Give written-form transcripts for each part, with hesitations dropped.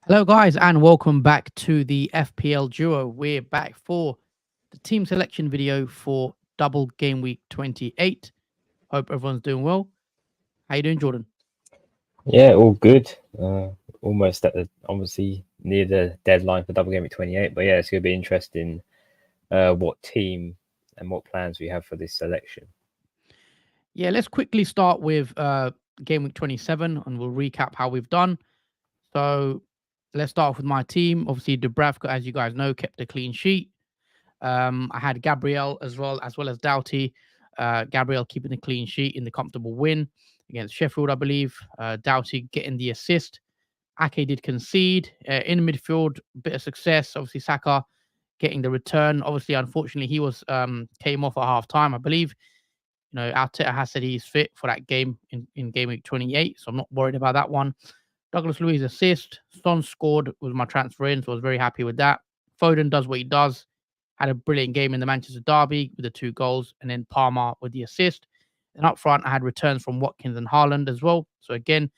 Hello, guys, and welcome back to the FPL Duo. We're back for the team selection video for Double Gameweek 28. Hope everyone's doing well. How you doing, Jordan? Yeah, all good. Almost at obviously near the deadline for Double Gameweek 28. But yeah, it's going to be interesting what team and what plans we have for this selection. Yeah, let's quickly start with Game Week 27, and we'll recap how we've done. So let's start off with my team. Obviously, Dubravka, as you guys know, kept a clean sheet. I had Gabriel as well as Doughty. Gabriel keeping a clean sheet in the comfortable win against Sheffield, I believe. Doughty getting the assist. Ake did concede. In the midfield, bit of success. Obviously, Saka getting the return. Obviously, unfortunately, he was came off at half time, I believe. You know, Arteta has said he's fit for that game in game week 28, so I'm not worried about that one. Douglas Luiz assist. Son scored with my transfer in, so I was very happy with that. Foden does what he does. Had a brilliant game in the Manchester derby with the 2 goals, and then Palmer with the assist. And up front, I had returns from Watkins and Haaland as well. So again,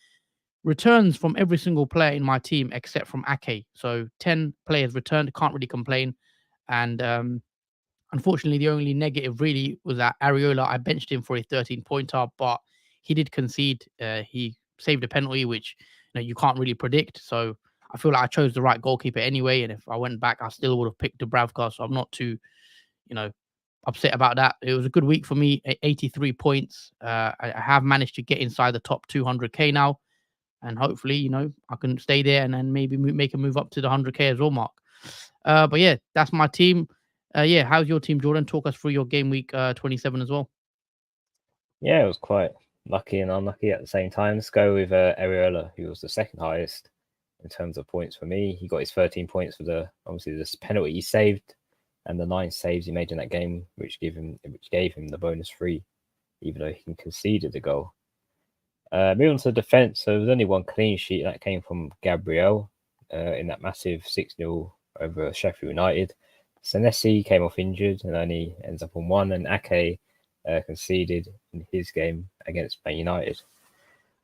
returns from every single player in my team except from Ake. So 10 players returned. Can't really complain. And unfortunately, the only negative really was that Areola. I benched him for a 13-pointer, but he did concede. He saved a penalty, which you can't really predict. So I feel like I chose the right goalkeeper anyway. And if I went back, I still would have picked Dubravka. So I'm not too, upset about that. It was a good week for me. 83 points. I have managed to get inside the top 200k now. And hopefully, I can stay there and then maybe make a move up to the 100k as well, Mark. But yeah, that's my team. How's your team, Jordan? Talk us through your game week 27 as well. Yeah, it was quite lucky and unlucky at the same time. Let's go with Areola, who was the second highest in terms of points for me. He got his 13 points for this penalty he saved and the 9 saves he made in that game, which gave him the bonus 3, even though he conceded the goal. Moving on to defence, so there was only one clean sheet that came from Gabriel in that massive 6-0 over Sheffield United. Senesi came off injured and only ends up on 1, and Ake conceded in his game against Man United.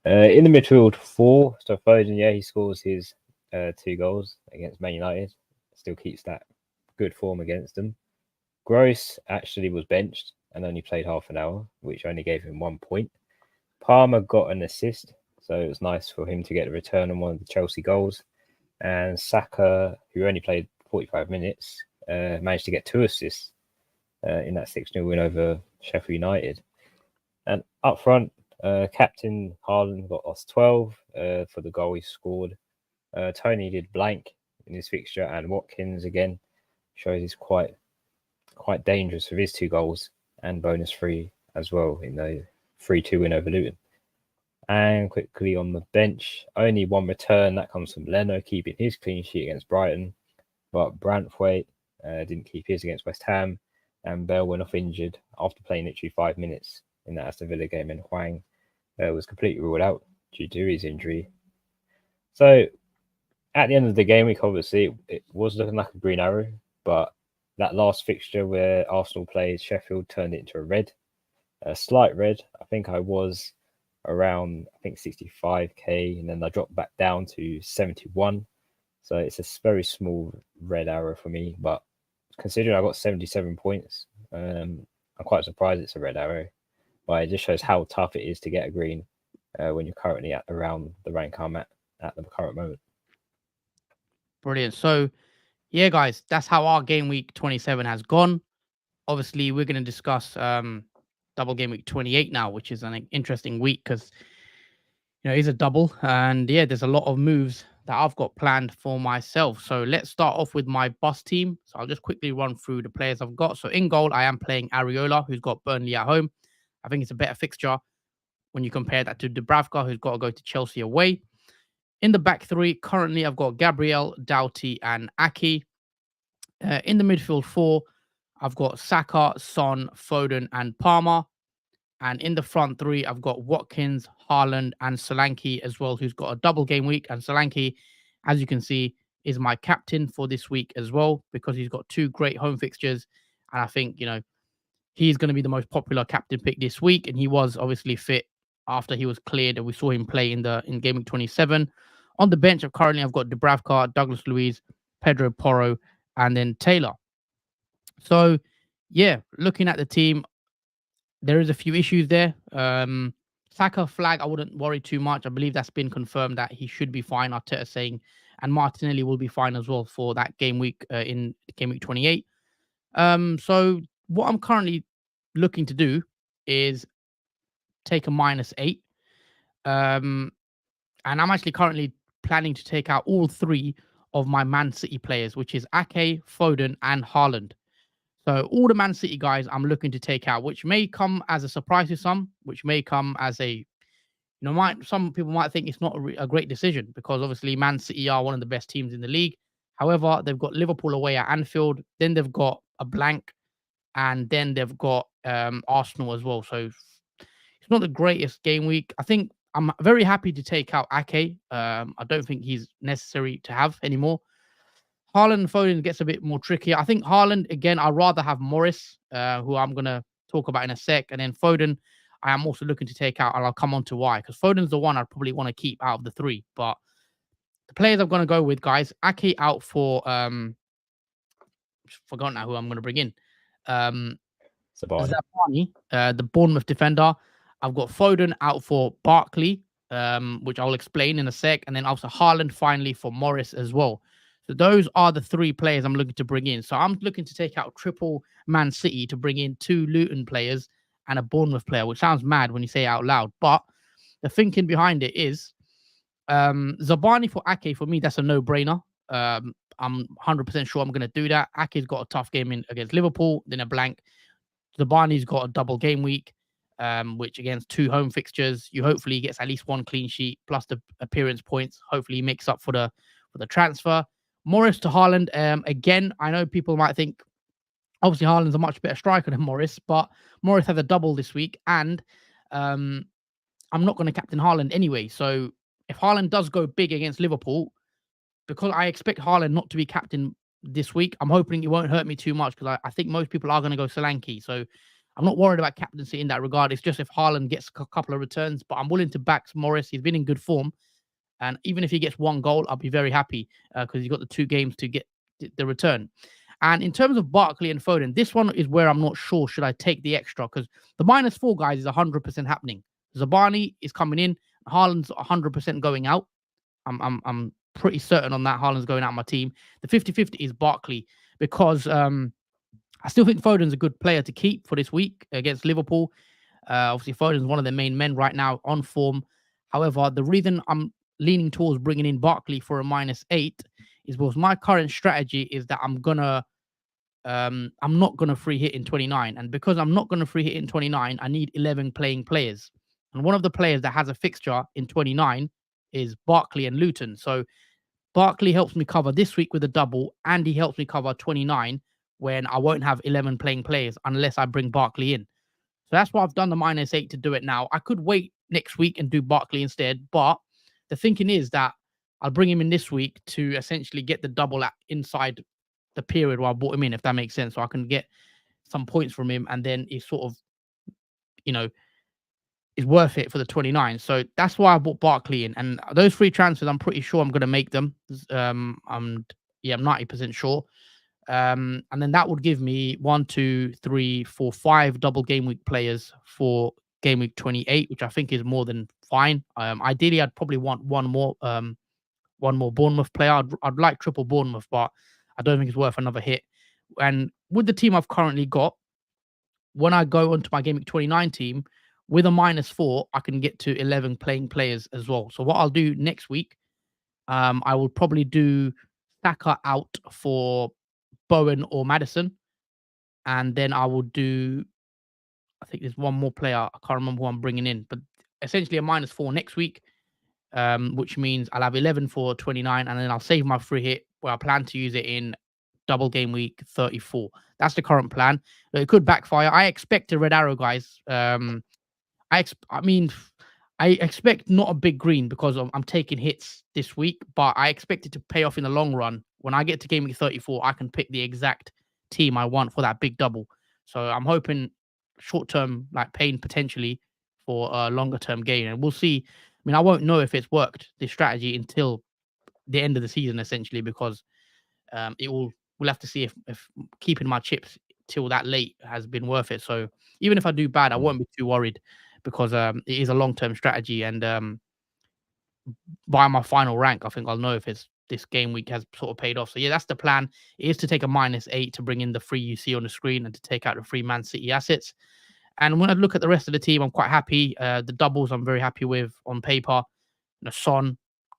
In the midfield 4, so Foden, he scores his 2 goals against Man United. Still keeps that good form against them. Gross actually was benched and only played half an hour, which only gave him 1 point. Palmer got an assist, so it was nice for him to get a return on one of the Chelsea goals. And Saka, who only played 45 minutes, managed to get 2 assists in that 6-0 win over Sheffield United. And up front, captain Haaland got us 12 for the goal he scored. Tony did blank in his fixture, and Watkins again shows he's quite dangerous with his 2 goals and bonus 3 as well in the 3-2 win over Luton. And quickly on the bench, only 1 return. That comes from Leno, keeping his clean sheet against Brighton. But Branthwaite didn't keep his against West Ham. And Bell went off injured after playing literally 5 minutes in that Aston Villa game. And Hwang was completely ruled out due to his injury. So at the end of the game week, obviously, it was looking like a green arrow. But that last fixture where Arsenal played Sheffield turned it into a red. A slight red. I think I was around 65k, and then I dropped back down to 71. So it's a very small red arrow for me. But considering I got 77 points, I'm quite surprised it's a red arrow. But it just shows how tough it is to get a green when you're currently at around the rank I'm at the current moment. Brilliant. So, yeah, guys, that's how our game week 27 has gone. Obviously, we're going to discuss double game week 28 now, which is an interesting week because it's a double, and there's a lot of moves that I've got planned for myself. So let's start off with my bus team. So I'll just quickly run through the players I've got. So in goal, I am playing Areola, who's got Burnley at home. I think it's a better fixture when you compare that to Dubravka, who's got to go to Chelsea away. In the back 3, currently I've got Gabriel, Doughty, and Ake. In the midfield 4, I've got Saka, Son, Foden, and Palmer. And in the front 3, I've got Watkins, Haaland, and Solanke as well, who's got a double game week. And Solanke, as you can see, is my captain for this week as well, because he's got 2 great home fixtures. And I think, he's going to be the most popular captain pick this week, and he was obviously fit after he was cleared, and we saw him play in Game Week 27. On the bench, I've got Dubravka, Douglas Luiz, Pedro Porro, and then Taylor. So, yeah, looking at the team, there is a few issues there. Saka flag, I wouldn't worry too much. I believe that's been confirmed that he should be fine. Arteta saying, and Martinelli will be fine as well for that game week in Game Week 28. So what I'm currently looking to do is take a -8. And I'm actually currently planning to take out all 3 of my Man City players, which is Ake, Foden, and Haaland. So all the Man City guys I'm looking to take out, which may come as a surprise to some, which may come as some people might think it's not a great decision because obviously Man City are one of the best teams in the league. However, they've got Liverpool away at Anfield, then they've got a blank, and then they've got Arsenal as well. So it's not the greatest game week. I think I'm very happy to take out Ake. I don't think he's necessary to have anymore. Haaland and Foden gets a bit more tricky. I think Haaland, again, I'd rather have Morris, who I'm going to talk about in a sec. And then Foden, I am also looking to take out, and I'll come on to why. Because Foden's the one I'd probably want to keep out of the 3. But the players I'm going to go with, guys, Ake out for, forgotten now who I'm going to bring in. Zabani, the Bournemouth defender. I've got Foden out for Barkley, which I'll explain in a sec. And then also Haaland finally for Morris as well. So those are the 3 players I'm looking to bring in. So I'm looking to take out triple Man City to bring in 2 Luton players and a Bournemouth player, which sounds mad when you say it out loud. But the thinking behind it is Zabani for Ake, for me, that's a no-brainer. I'm 100% sure I'm going to do that. Ake's got a tough game against Liverpool, then a blank. Zabani's got a double game week, which against 2 home fixtures, hopefully he gets at least 1 clean sheet plus the appearance points. Hopefully he makes up for the transfer. Morris to Haaland. Again, I know people might think, obviously Haaland's a much better striker than Morris, but Morris has a double this week, and I'm not going to captain Haaland anyway. So if Haaland does go big against Liverpool, because I expect Haaland not to be captain this week, I'm hoping it won't hurt me too much because I think most people are going to go Solanke. So I'm not worried about captaincy in that regard. It's just if Haaland gets a couple of returns, but I'm willing to back Morris. He's been in good form. And even if he gets 1 goal, I'll be very happy because he's got the 2 games to get the return. And in terms of Barkley and Foden, this one is where I'm not sure should I take the extra because the -4 guys is 100% happening. Zabani is coming in. Haaland's 100% going out. I'm pretty certain on that. Haaland's going out of my team. The 50-50 is Barkley because I still think Foden's a good player to keep for this week against Liverpool. Obviously, Foden's one of their main men right now on form. However, the reason I'm leaning towards bringing in Barkley for a -8 is because my current strategy is that I'm not gonna free hit in 29, and because I'm not gonna free hit in 29, I need 11 playing players, and one of the players that has a fixture in 29 is Barkley and Luton. So Barkley helps me cover this week with a double, and he helps me cover 29 when I won't have 11 playing players unless I bring Barkley in. So that's why I've done the -8 to do it now. I could wait next week and do Barkley instead, but the thinking is that I'll bring him in this week to essentially get the double inside the period where I bought him in, if that makes sense. So I can get some points from him, and then he's sort of, is worth it for the 29. So that's why I bought Barkley in. And those 3 transfers, I'm pretty sure I'm going to make them. I'm 90% sure. And then that would give me 1, 2, 3, 4, 5 double game week players for game week 28, which I think is more than fine. Ideally, I'd probably want one more Bournemouth player. I'd like triple Bournemouth, but I don't think it's worth another hit. And with the team I've currently got, when I go onto my game week 29 team with a -4, I can get to 11 playing players as well. So what I'll do next week, I will probably do Saka out for Bowen or Madison. And then I will do, I think there's one more player. I can't remember who I'm bringing in, but essentially a -4 next week, which means I'll have 11 for 29, and then I'll save my free hit where I plan to use it in double game week 34. That's the current plan. It could backfire. I expect a red arrow, guys. I expect not a big green because I'm taking hits this week, but I expect it to pay off in the long run. When I get to game week 34, I can pick the exact team I want for that big double. So I'm hoping short-term like pain potentially for a longer-term gain, and we'll see. I mean, I won't know if it's worked, this strategy, until the end of the season, essentially, because we'll have to see if keeping my chips till that late has been worth it. So even if I do bad, I won't be too worried, because it is a long-term strategy, and by my final rank, I think I'll know if this game week has sort of paid off. So yeah, that's the plan. It is to take a -8 to bring in the free you see on the screen, and to take out the free Man City assets. And when I look at the rest of the team, I'm quite happy. The doubles I'm very happy with on paper. Son,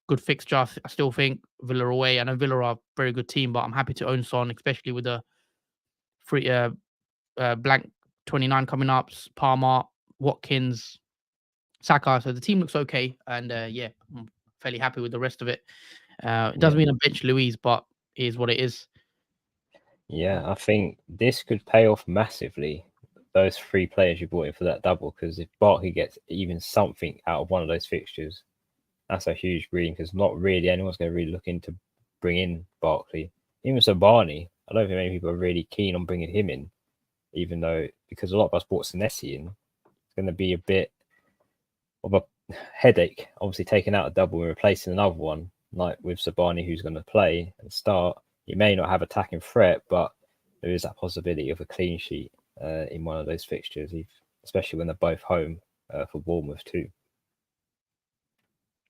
good fixture. I still think Villa away. I know Villa are a very good team, but I'm happy to own Son, especially with the free blank 29 coming up. Palmer, Watkins, Saka. So the team looks okay, and yeah, I'm fairly happy with the rest of it. It doesn't mean I bench Louise, but it is what it is. Yeah, I think this could pay off massively. Those 3 players you brought in for that double, because if Barkley gets even something out of one of those fixtures, that's a huge green, because not really anyone's going to really look into bring in Barkley. Even Sabani, I don't think many people are really keen on bringing him in, even though, because a lot of us brought Senesi in, it's going to be a bit of a headache, obviously taking out a double and replacing another one, like with Sabani, who's going to play and start. You may not have attacking threat, but there is that possibility of a clean sheet in one of those fixtures, especially when they're both home for Bournemouth too.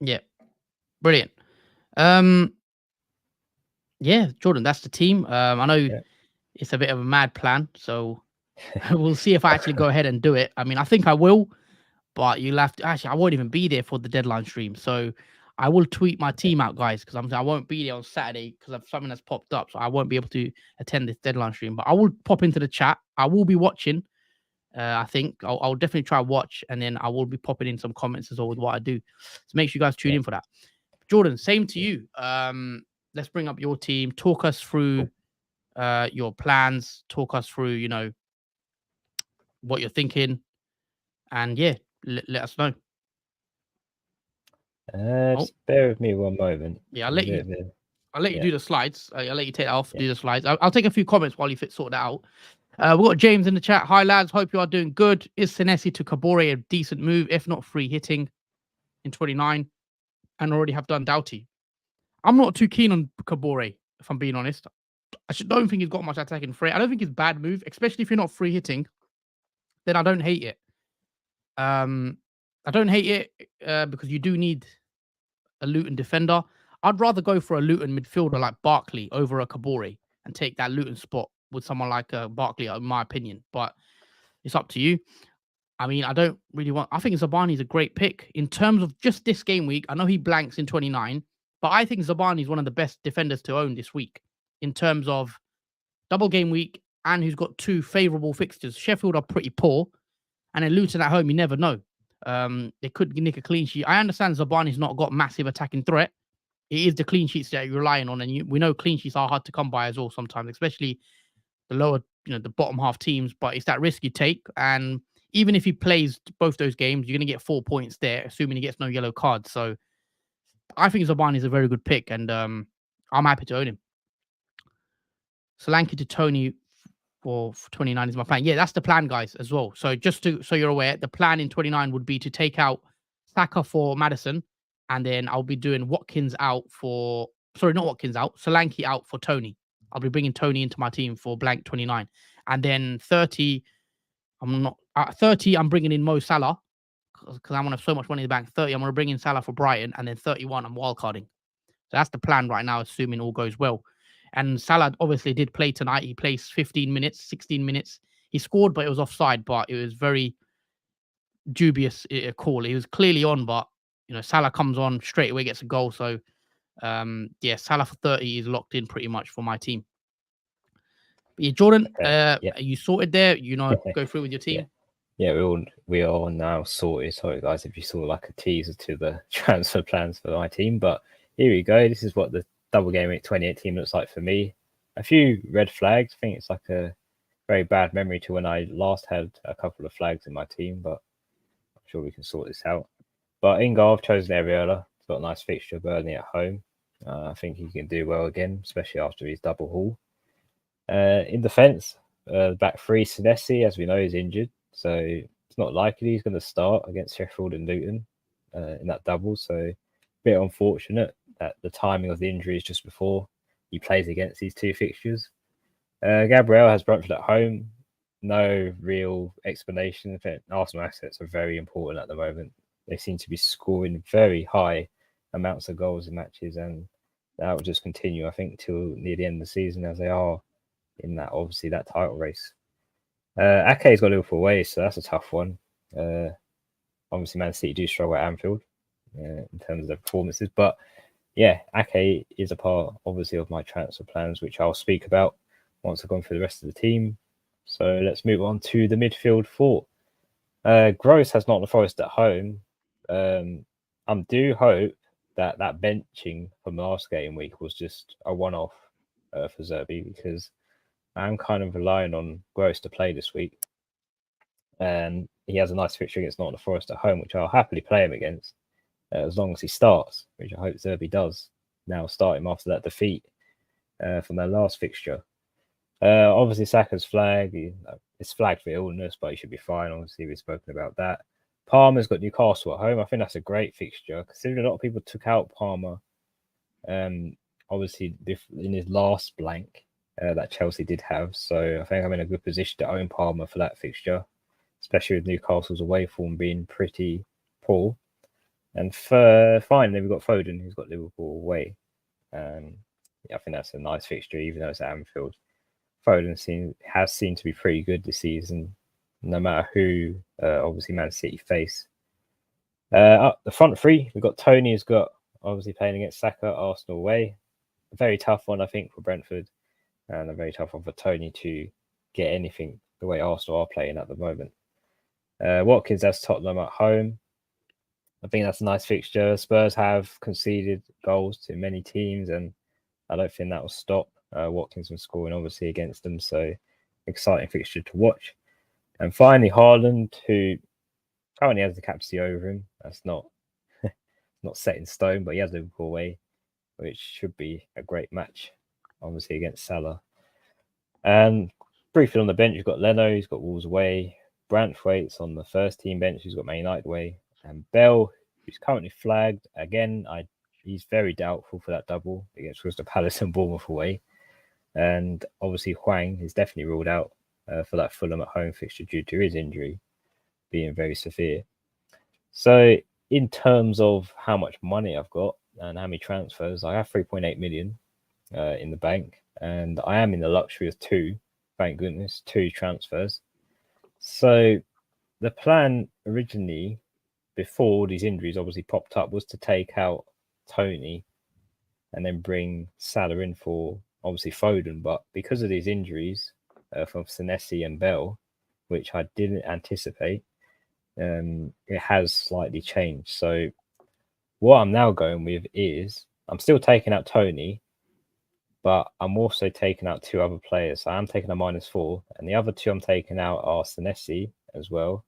Yeah, brilliant. Yeah, Jordan, that's the team. I know it's a bit of a mad plan, so we'll see if I actually go ahead and do it. I mean, I think I will, but you'll have to. Actually, I won't even be there for the deadline stream, so I will tweet my team out, guys, because I won't be there on Saturday because of something that's popped up, so I won't be able to attend this deadline stream. But I will pop into the chat. I will be watching. I think I'll definitely try watch, and then I will be popping in some comments as well with what I do. So make sure you guys tune in for that. Jordan, same to you. Let's bring up your team. Talk us through your plans. Talk us through, what you're thinking, and yeah, let us know. Just bear with me one moment. Yeah, I'll let you do the slides. I'll let you take that off, do the slides. I'll take a few comments while you sort that out. We've got James in the chat. Hi, lads. Hope you are doing good. Is Senesi to Kabore a decent move, if not free hitting in 29, and already have done Doughty? I'm not too keen on Kabore, if I'm being honest. I don't think he's got much attacking threat. I don't think it's a bad move, especially if you're not free hitting. Then I don't hate it. I don't hate it because you do need a Luton defender. I'd rather go for a Luton midfielder like Barkley over a Kabore and take that Luton spot with someone like Barkley, in my opinion. But it's up to you. I mean, I don't really want. I think Zabani is a great pick in terms of just this game week. I know he blanks in 29, but I think Zabani is one of the best defenders to own this week in terms of double game week, and who's got 2 favorable fixtures. Sheffield are pretty poor, and then Luton at home, you never know. They could nick a clean sheet. I understand Zabani's not got massive attacking threat. It is the clean sheets that you're relying on, and we know clean sheets are hard to come by as well sometimes, especially the lower, the bottom half teams. But it's that risk you take, and even if he plays both those games, you're going to get 4 points there, assuming he gets no yellow cards. So I think Zabani is a very good pick, and I'm happy to own him. Solanke to Tony for 29 is my plan. Yeah, that's the plan, guys, as well. So just so you're aware, the plan in 29 would be to take out Saka for Maddison, and then I'll be doing Watkins out for... Sorry, not Watkins out. Solanke out for Tony. I'll be bringing Tony into my team for blank 29. And then 30, I'm bringing in Mo Salah because I want to have so much money in the bank. 30, I'm going to bring in Salah for Brighton. And then 31, I'm wildcarding. So that's the plan right now, assuming all goes well. And Salah obviously did play tonight. He plays 15 minutes, 16 minutes. He scored, but it was offside. But it was very dubious call. He was clearly on, but Salah comes on straight away, gets a goal. So yeah, Salah for 30 is locked in pretty much for my team. But yeah, Jordan, are you sorted there? Go through with your team. Yeah, we are all now sorted. Sorry, guys, if you saw like a teaser to the transfer plans for my team, but here we go. This is what the Double Gameweek 28 team looks like for me. A few red flags. I think it's like a very bad memory to when I last had a couple of flags in my team, but I'm sure we can sort this out. But in goal, I've chosen Areola. He's got a nice fixture, Burnley at home. I think he can do well again, especially after his double haul. In defence, back 3, Senesi, as we know, is injured. so it's not likely he's going to start against Sheffield and Luton in that double. So a bit unfortunate that the timing of the injury is just before he plays against these two fixtures. Gabriel has Brentford at home. No real explanation. In fact, Arsenal assets are very important at the moment. They seem to be scoring very high amounts of goals in matches, and that will just continue, I think, till near the end of the season, as they are in that, obviously, that title race. Ake's got Liverpool away, so that's a tough one. Obviously, Man City do struggle at Anfield in terms of their performances, but yeah, Ake is a part, obviously, of my transfer plans, which I'll speak about once I've gone through the rest of the team. So let's move on to the midfield four. Gross has Nottingham Forest at home. I do hope that benching from last game week was just a one-off for Zerbi, because I'm kind of relying on Gross to play this week. And he has a nice fixture against Nottingham Forest at home, which I'll happily play him against as long as he starts, which I hope Zerbi does. Now start him after that defeat from their last fixture. Obviously, Saka's flag. It's flagged for illness, but he should be fine. Obviously, we've spoken about that. Palmer's got Newcastle at home. I think that's a great fixture, considering a lot of people took out Palmer. Obviously, in his last blank that Chelsea did have. So I think I'm in a good position to own Palmer for that fixture, especially with Newcastle's away form being pretty poor. And finally, we've got Foden, who's got Liverpool away. I think that's a nice fixture, even though it's at Anfield. Foden has seemed to be pretty good this season, no matter who, obviously, Man City face. Up the front three, we've got Tony, who's got, obviously, playing against Saka, Arsenal away. A very tough one, I think, for Brentford, and a very tough one for Tony to get anything the way Arsenal are playing at the moment. Watkins has Tottenham at home. I think that's a nice fixture. Spurs have conceded goals to many teams, and I don't think that will stop Watkins from scoring, obviously, against them. So exciting fixture to watch. And finally, Haaland, who currently has the captaincy over him. That's not set in stone, but he has Liverpool away, which should be a great match, obviously, against Salah. And briefly on the bench, you've got Leno, he's got Wolves away. Branthwaite's on the first team bench, he's got Man United away. And Bell, who's currently flagged. Again, he's very doubtful for that double against Crystal Palace and Bournemouth away. And obviously, Hwang is definitely ruled out for that Fulham at home fixture due to his injury being very severe. So, in terms of how much money I've got and how many transfers, I have 3.8 million in the bank, and I am in the luxury of two, thank goodness, two transfers. So, the plan originally, before all these injuries obviously popped up, was to take out Tony and then bring Salah in for, obviously, Foden. But because of these injuries from Senesi and Bell, which I didn't anticipate, it has slightly changed. So what I'm now going with is I'm still taking out Tony, but I'm also taking out two other players. So I'm taking a -4, and the other two I'm taking out are Senesi as well,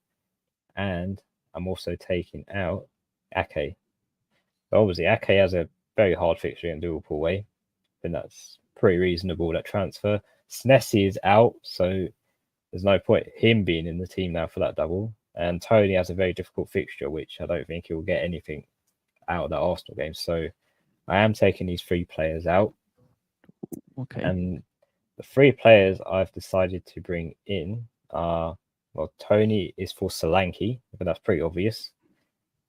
and I'm also taking out Ake. So obviously, Ake has a very hard fixture in Liverpool away. I think that's pretty reasonable, that transfer. Senesi is out, so there's no point him being in the team now for that double. And Tony has a very difficult fixture, which I don't think he'll get anything out of that Arsenal game. So I am taking these three players out. Okay. And the three players I've decided to bring in are, well, Tony is for Solanke, but that's pretty obvious.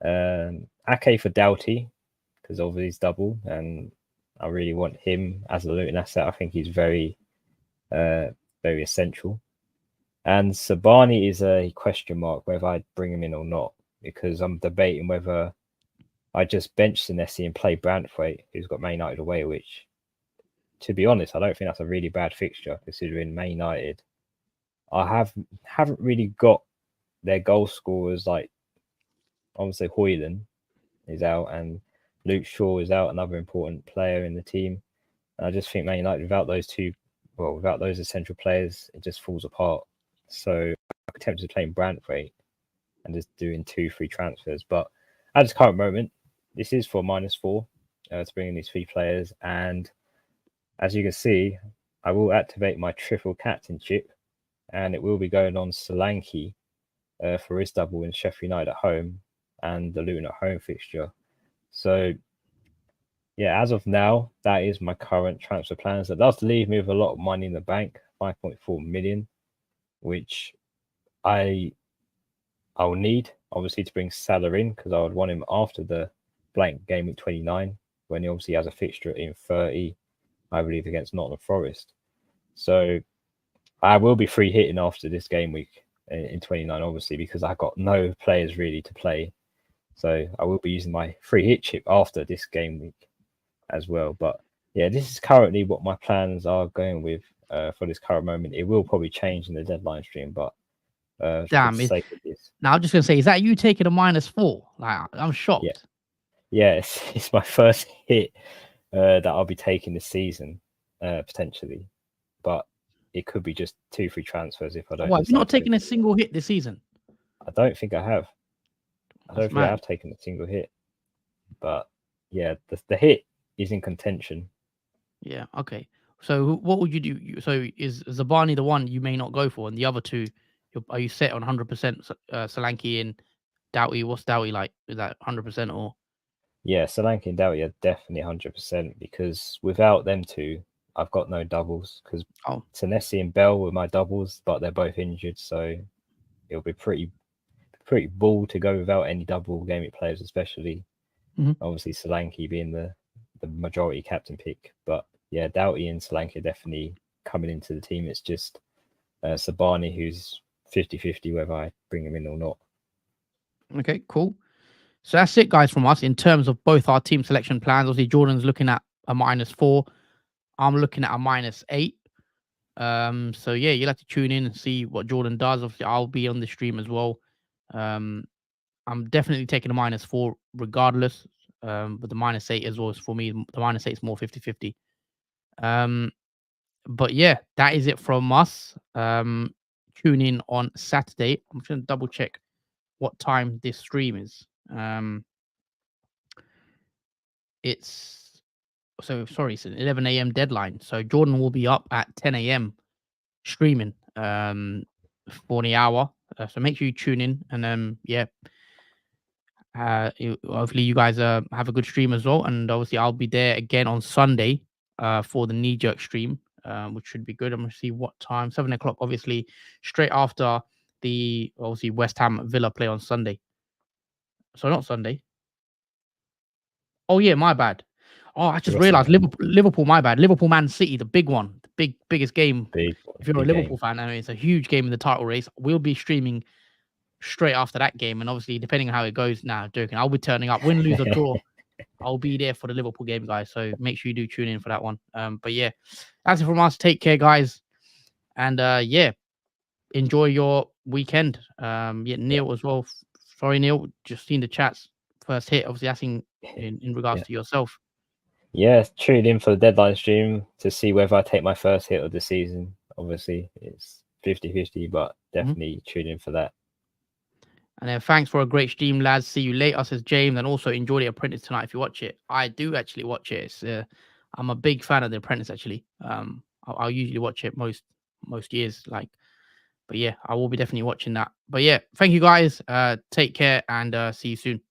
Ake for Doughty, because obviously he's double, and I really want him as a Luton asset. I think he's very, very essential. And Sabani is a question mark whether I'd bring him in or not, because I'm debating whether I just bench Senesi and play Branthwaite, who's got Man United away, which, to be honest, I don't think that's a really bad fixture, considering Man United haven't really got their goal scorers, like obviously Højlund is out and Luke Shaw is out, another important player in the team. And I just think Man United, without those essential players, it just falls apart. So I'm tempted to play Branthwaite and just doing 2-3 transfers. But at this current moment, this is for -4 to bring in these three players. And as you can see, I will activate my triple captainship, and it will be going on Solanke for his double in Sheffield United at home and the Luton at home fixture. So yeah, as of now, that is my current transfer plans. That does leave me with a lot of money in the bank, 5.4 million, which I'll need obviously to bring Salah in, because I would want him after the blank game week 29, when he obviously has a fixture in 30, I believe, against Nottingham Forest. So I will be free hitting after this game week in 29, obviously, because I got no players really to play. So I will be using my free hit chip after this game week as well. But yeah, this is currently what my plans are going with for this current moment. It will probably change in the deadline stream, but Damn, for the sake of this. Now I'm just gonna say, is that you taking a -4? Like, I'm shocked. Yeah, it's my first hit that I'll be taking this season, potentially. But it could be just 2 free transfers if I don't. What, you're not taking a single hit this season? I don't think I have. I don't think I mad. have taken a single hit. But yeah, the hit is in contention. Yeah. Okay. So what would you do? So is Zabani the one you may not go for, and the other two, are you set on 100% Solanke and Doughty? What's Doughty like? Is that 100% or? Yeah, Solanke and Doughty are definitely 100%, because without them two, I've got no doubles, because Senesi and Bell were my doubles, but they're both injured, so it'll be pretty bull to go without any double gaming players, especially obviously Solanke being the majority captain pick. But yeah, Doughty and Solanke are definitely coming into the team. It's just Sabani who's 50-50 whether I bring him in or not. Okay, cool. So that's it, guys, from us in terms of both our team selection plans. Obviously, Jordan's looking at a -4. I'm looking at a -8. So yeah, you'll have to tune in and see what Jordan does. Obviously, I'll be on the stream as well. I'm definitely taking a -4 regardless. But the -8 as well is for me. The -8 is more 50-50. But yeah, that is it from us. Tune in on Saturday. I'm just gonna double check what time this stream is. It's it's an 11 a.m. deadline. So Jordan will be up at 10 a.m. streaming for the hour. So make sure you tune in, and hopefully you guys have a good stream as well. And obviously I'll be there again on Sunday for the knee jerk stream, which should be good. I'm gonna see what time. 7 o'clock, obviously, straight after the obviously West Ham Villa play on Sunday. So not Sunday. Oh yeah, my bad. Oh, I just realized Liverpool. My bad. Liverpool Man City, the big one, the biggest game. If you're a Liverpool fan, I mean, it's a huge game in the title race. We'll be streaming straight after that game, and obviously, depending on how it goes, joking, I'll be turning up, win, lose, or draw. I'll be there for the Liverpool game, guys. So make sure you do tune in for that one. But yeah, that's it from us. Take care, guys, and yeah, enjoy your weekend. Neil as well. Sorry, Neil, just seen the chats. First hit, obviously, asking in regards to yourself. Yeah, tune in for the deadline stream to see whether I take my first hit of the season. Obviously, it's 50-50, but definitely tune in for that. And then thanks for a great stream, lads. See you later, says James. And also enjoy The Apprentice tonight if you watch it. I do actually watch it. I'm a big fan of The Apprentice, actually. I'll usually watch it most years. But yeah, I will be definitely watching that. But yeah, thank you guys. Take care and see you soon.